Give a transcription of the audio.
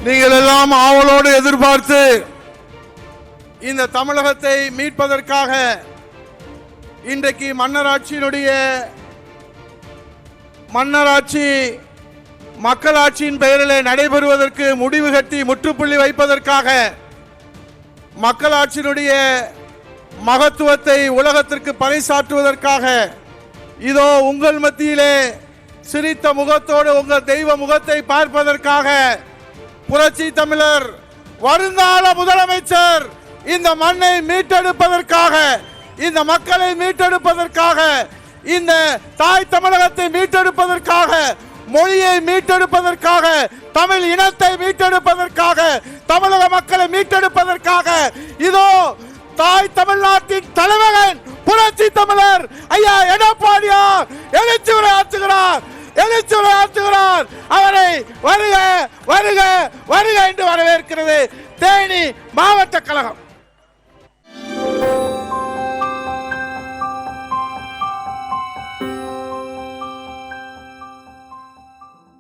நீங்கள் எல்லாம் ஆவலோடு எதிர்பார்த்து இந்த தமிழகத்தை மீட்பதற்காக இன்றைக்கு மன்னராட்சி மக்களாட்சியின் பெயரில் நடைபெறுவதற்கு முடிவு கட்டி முற்றுப்புள்ளி வைப்பதற்காக மக்களாட்சியினுடைய மகத்துவத்தை உலகத்திற்கு பறைசாற்றுவதற்காக இதோ உங்கள் மத்தியிலே சிரித்த முகத்தோடு உங்கள் தெய்வ முகத்தை பார்ப்பதற்காக புரட்சி தமிழர் வருங்கால முதலமைச்சர் இந்த மண்ணை மீட்டெடுப்பதற்காக, இந்த மக்களை மீட்டெடுப்பதற்காக, இந்த தாய் தமிழகத்தை மீட்டெடுப்பதற்காக, மொழியை மீட்டெடுப்பதற்காக, தமிழ் இனத்தை மீட்டெடுப்பதற்காக, தமிழக மக்களை மீட்டெடுப்பதற்காக இதோ தாய் தமிழ்நாட்டின் தலைமகன் புரட்சி தமிழர் ஐயா எடப்பாடியார் எழுச்சி உரையாற்றுகிறார். அவரை வருக வருக வருக என்று வரவேற்கிறது தேனி மாவட்ட கழகம்.